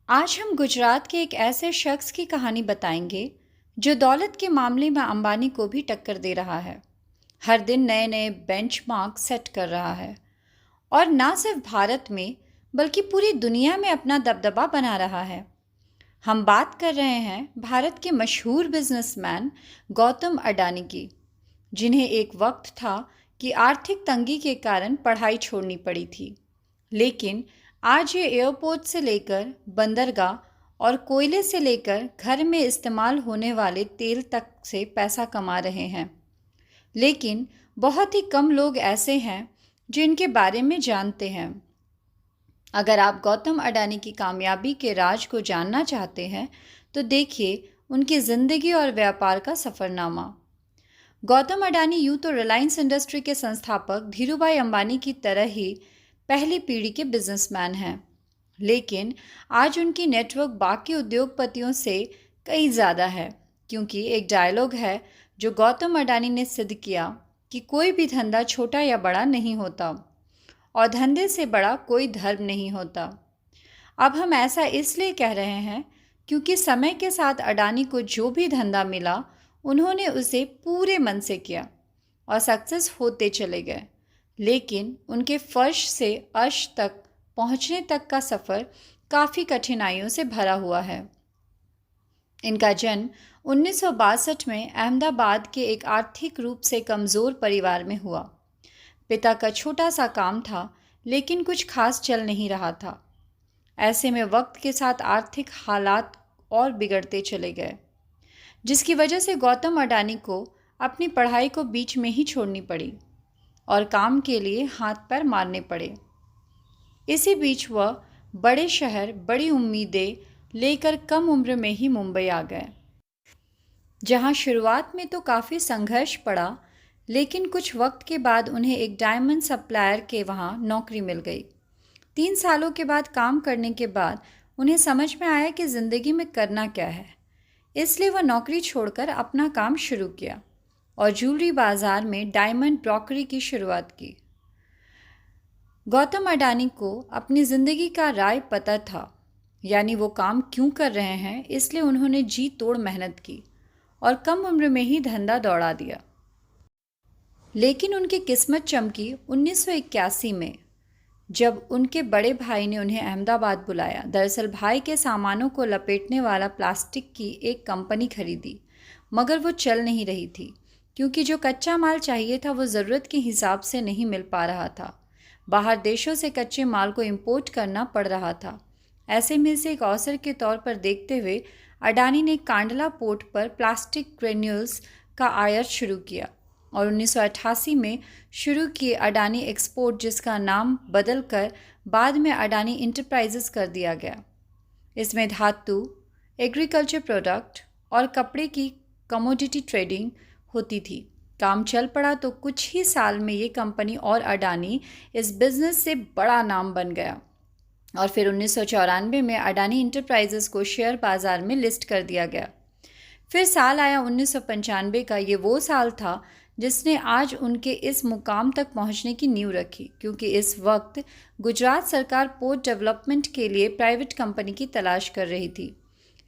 आज हम गुजरात के एक ऐसे शख्स की कहानी बताएंगे जो दौलत के मामले में अंबानी को भी टक्कर दे रहा है। हर दिन नए नए बेंचमार्क सेट कर रहा है और ना सिर्फ भारत में बल्कि पूरी दुनिया में अपना दबदबा बना रहा है। हम बात कर रहे हैं भारत के मशहूर बिजनेसमैन गौतम अडानी की, जिन्हें एक वक्त था कि आर्थिक तंगी के कारण पढ़ाई छोड़नी पड़ी थी, लेकिन आज ये एयरपोर्ट से लेकर बंदरगाह और कोयले से लेकर घर में इस्तेमाल होने वाले तेल तक से पैसा कमा रहे हैं। लेकिन बहुत ही कम लोग ऐसे हैं जो इनके बारे में जानते हैं। अगर आप गौतम अडानी की कामयाबी के राज को जानना चाहते हैं तो देखिए उनकी ज़िंदगी और व्यापार का सफ़रनामा। गौतम अडानी यूं तो रिलायंस इंडस्ट्री के संस्थापक धीरूभाई अंबानी की तरह ही पहली पीढ़ी के बिजनेसमैन हैं, लेकिन आज उनकी नेटवर्क बाकी उद्योगपतियों से कई ज़्यादा है, क्योंकि एक डायलॉग है जो गौतम अडानी ने सिद्ध किया कि कोई भी धंधा छोटा या बड़ा नहीं होता और धंधे से बड़ा कोई धर्म नहीं होता। अब हम ऐसा इसलिए कह रहे हैं क्योंकि समय के साथ अडानी को जो भी धंधा मिला उन्होंने उसे पूरे मन से किया और सक्सेस होते चले गए, लेकिन उनके फर्श से अर्श तक पहुंचने तक का सफ़र काफ़ी कठिनाइयों से भरा हुआ है। इनका जन्म 1962 में अहमदाबाद के एक आर्थिक रूप से कमज़ोर परिवार में हुआ। पिता का छोटा सा काम था, लेकिन कुछ खास चल नहीं रहा था। ऐसे में वक्त के साथ आर्थिक हालात और बिगड़ते चले गए, जिसकी वजह से गौतम अडानी को अपनी पढ़ाई को बीच में ही छोड़नी पड़ी और काम के लिए हाथ पैर मारने पड़े। इसी बीच वह बड़े शहर बड़ी उम्मीदें लेकर कम उम्र में ही मुंबई आ गए, जहां शुरुआत में तो काफ़ी संघर्ष पड़ा, लेकिन कुछ वक्त के बाद उन्हें एक डायमंड सप्लायर के वहां नौकरी मिल गई। 3 सालों के बाद काम करने के बाद उन्हें समझ में आया कि ज़िंदगी में करना क्या है, इसलिए वह नौकरी छोड़कर अपना काम शुरू किया और ज्वेलरी बाजार में डायमंड ब्रोकरी की शुरुआत की। गौतम अडानी को अपनी ज़िंदगी का राय पता था, यानी वो काम क्यों कर रहे हैं, इसलिए उन्होंने जी तोड़ मेहनत की और कम उम्र में ही धंधा दौड़ा दिया। लेकिन उनकी किस्मत चमकी 1981 में, जब उनके बड़े भाई ने उन्हें अहमदाबाद बुलाया। दरअसल भाई के सामानों को लपेटने वाला प्लास्टिक की एक कंपनी खरीदी, मगर वो चल नहीं रही थी, क्योंकि जो कच्चा माल चाहिए था वो ज़रूरत के हिसाब से नहीं मिल पा रहा था। बाहर देशों से कच्चे माल को इंपोर्ट करना पड़ रहा था। ऐसे में से एक अवसर के तौर पर देखते हुए अडानी ने कांडला पोर्ट पर प्लास्टिक ग्रेन्यूल्स का आयात शुरू किया और 1988 में शुरू किए अडानी एक्सपोर्ट, जिसका नाम बदलकर बाद में अडानी इंटरप्राइजेस कर दिया गया। इसमें धातु, एग्रीकल्चर प्रोडक्ट और कपड़े की कमोडिटी ट्रेडिंग होती थी। काम चल पड़ा तो कुछ ही साल में ये कंपनी और अडानी इस बिज़नेस से बड़ा नाम बन गया और फिर 1994 में अडानी इंटरप्राइजेस को शेयर बाज़ार में लिस्ट कर दिया गया। फिर साल आया 1995 का। ये वो साल था जिसने आज उनके इस मुकाम तक पहुंचने की नींव रखी, क्योंकि इस वक्त गुजरात सरकार पोर्ट डेवलपमेंट के लिए प्राइवेट कंपनी की तलाश कर रही थी।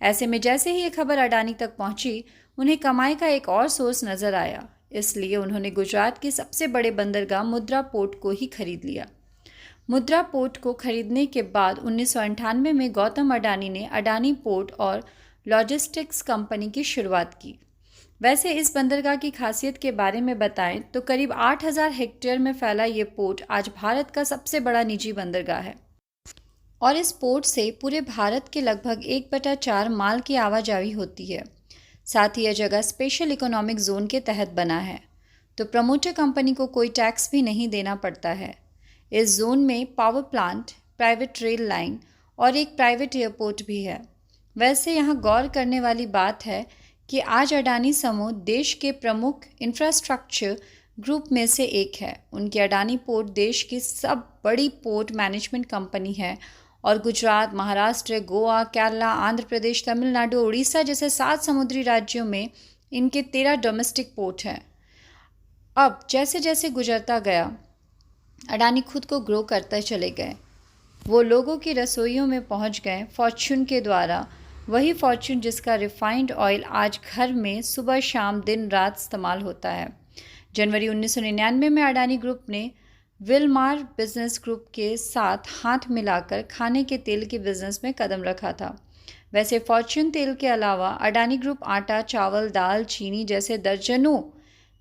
ऐसे में जैसे ही ये खबर अडानी तक पहुंची, उन्हें कमाई का एक और सोर्स नज़र आया, इसलिए उन्होंने गुजरात के सबसे बड़े बंदरगाह मुद्रा पोर्ट को ही खरीद लिया। मुद्रा पोर्ट को खरीदने के बाद 1998 में गौतम अडानी ने अडानी पोर्ट और लॉजिस्टिक्स कंपनी की शुरुआत की। वैसे इस बंदरगाह की खासियत के बारे में बताएं तो करीब 8000 हेक्टेयर में फैला ये पोर्ट आज भारत का सबसे बड़ा निजी बंदरगाह है और इस पोर्ट से पूरे भारत के लगभग 1/4 माल की आवाजाही होती है। साथ ही यह जगह स्पेशल इकोनॉमिक जोन के तहत बना है, तो प्रमोटर कंपनी को कोई टैक्स भी नहीं देना पड़ता है। इस जोन में power plant, private rail line और एक प्राइवेट एयरपोर्ट भी है। वैसे यहाँ गौर करने वाली बात है कि आज अडानी समूह देश के प्रमुख इंफ्रास्ट्रक्चर ग्रुप में से एक है। उनकी अडानी पोर्ट देश की सब बड़ी पोर्ट मैनेजमेंट कंपनी है और गुजरात, महाराष्ट्र, गोवा, केरला, आंध्र प्रदेश, तमिलनाडु, उड़ीसा जैसे 7 समुद्री राज्यों में इनके 13 डोमेस्टिक पोर्ट हैं। अब जैसे जैसे गुजरता गया, अडानी खुद को ग्रो करते चले गए वो लोगों की रसोइयों में पहुंच गए फॉर्च्यून के द्वारा, वही फॉर्च्यून जिसका रिफाइंड ऑयल आज घर में सुबह शाम दिन रात इस्तेमाल होता है। जनवरी 1999 में अडानी ग्रुप ने विलमार बिजनेस ग्रुप के साथ हाथ मिलाकर खाने के तेल के बिजनेस में कदम रखा था। वैसे फॉर्च्यून तेल के अलावा अडानी ग्रुप आटा, चावल, दाल, चीनी जैसे दर्जनों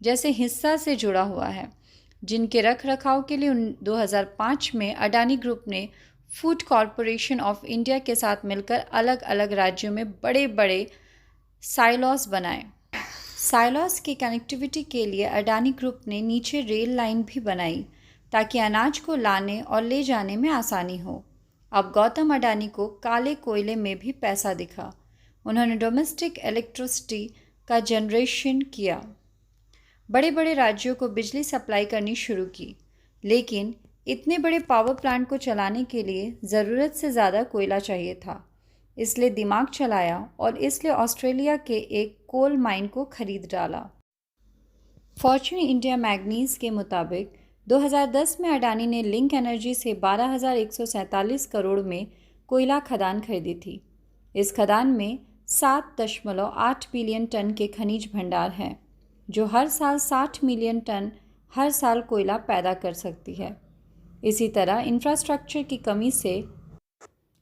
जैसे हिस्सा से जुड़ा हुआ है, जिनके रख रखाव के लिए 2005 में अडानी ग्रुप ने फूड कॉरपोरेशन ऑफ इंडिया के साथ मिलकर अलग अलग राज्यों में बड़े बड़े साइलॉस बनाए। साइलॉस की कनेक्टिविटी के लिए अडानी ग्रुप ने नीचे रेल लाइन भी बनाई ताकि अनाज को लाने और ले जाने में आसानी हो। अब गौतम अडानी को काले कोयले में भी पैसा दिखा। उन्होंने डोमेस्टिक इलेक्ट्रिसिटी का जनरेशन किया, बड़े बड़े राज्यों को बिजली सप्लाई करनी शुरू की, लेकिन इतने बड़े पावर प्लांट को चलाने के लिए ज़रूरत से ज़्यादा कोयला चाहिए था। इसलिए दिमाग चलाया और इसलिए ऑस्ट्रेलिया के एक कोल माइन को खरीद डाला। फॉर्च्यून इंडिया मैग्नीज के मुताबिक 2010 में अडानी ने लिंक एनर्जी से 12,147 करोड़ में कोयला खदान खरीदी थी। इस खदान में 7.8 बिलियन टन के खनिज भंडार हैं, जो हर साल 60 मिलियन टन हर साल कोयला पैदा कर सकती है। इसी तरह इंफ्रास्ट्रक्चर की कमी से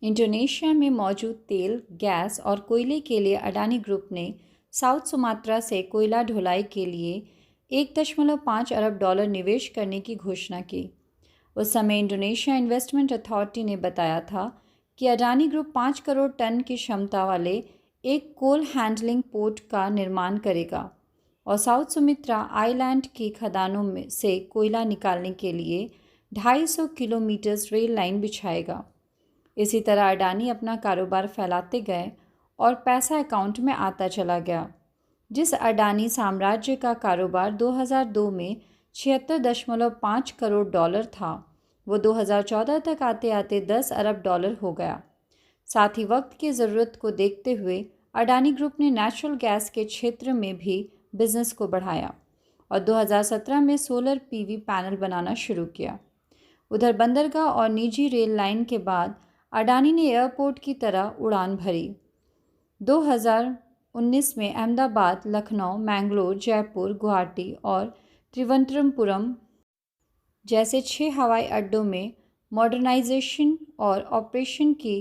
इंडोनेशिया में मौजूद तेल, गैस और कोयले के लिए अडानी ग्रुप ने साउथ सुमात्रा से कोयला ढुलाई के लिए $1.5 अरब निवेश करने की घोषणा की। उस समय इंडोनेशिया इन्वेस्टमेंट अथॉरिटी ने बताया था कि अडानी ग्रुप 5 करोड़ टन की क्षमता वाले एक कोल हैंडलिंग पोर्ट का निर्माण करेगा और साउथ सुमित्रा आइलैंड की खदानों में से कोयला निकालने के लिए 250 किलोमीटर रेल लाइन बिछाएगा। इसी तरह अडानी अपना कारोबार फैलाते गए और पैसा अकाउंट में आता चला गया। जिस अडानी साम्राज्य का कारोबार 2002 में $76.5 करोड़ था, वो 2014 तक आते आते $10 अरब हो गया। साथ ही वक्त की ज़रूरत को देखते हुए अडानी ग्रुप ने नेचुरल गैस के क्षेत्र में भी बिजनेस को बढ़ाया और 2017 में सोलर पीवी पैनल बनाना शुरू किया। उधर बंदरगाह और निजी रेल लाइन के बाद अडानी ने एयरपोर्ट की तरह उड़ान भरी। 2019 में अहमदाबाद, लखनऊ, मैंगलोर, जयपुर, गुवाहाटी और त्रिवंतपुरम जैसे 6 हवाई अड्डों में मॉडर्नाइजेशन और ऑपरेशन की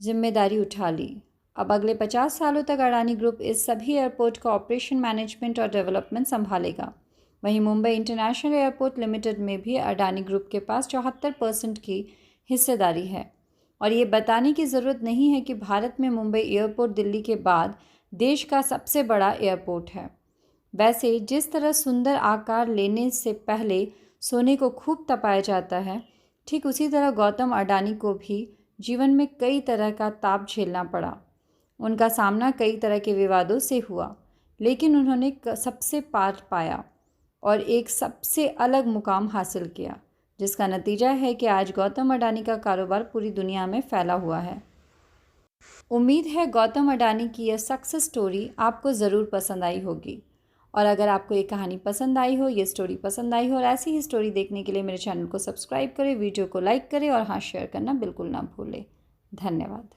जिम्मेदारी उठा ली। अब अगले 50 सालों तक अडानी ग्रुप इस सभी एयरपोर्ट का ऑपरेशन, मैनेजमेंट और डेवलपमेंट संभालेगा। वहीं मुंबई इंटरनेशनल एयरपोर्ट लिमिटेड में भी अडानी ग्रुप के पास 74% की हिस्सेदारी है। और ये बताने की ज़रूरत नहीं है कि भारत में मुंबई एयरपोर्ट दिल्ली के बाद देश का सबसे बड़ा एयरपोर्ट है। वैसे जिस तरह सुंदर आकार लेने से पहले सोने को खूब तपाया जाता है, ठीक उसी तरह गौतम अडानी को भी जीवन में कई तरह का ताप झेलना पड़ा। उनका सामना कई तरह के विवादों से हुआ, लेकिन उन्होंने सबसे पार पाया और एक सबसे अलग मुकाम हासिल किया, जिसका नतीजा है कि आज गौतम अडानी का कारोबार पूरी दुनिया में फैला हुआ है। उम्मीद है गौतम अडानी की यह सक्सेस स्टोरी आपको ज़रूर पसंद आई होगी। और अगर आपको ये कहानी पसंद आई हो, ये स्टोरी पसंद आई हो और ऐसी ही स्टोरी देखने के लिए मेरे चैनल को सब्सक्राइब करें, वीडियो को लाइक करें और हाँ, शेयर करना बिल्कुल ना भूलें। धन्यवाद।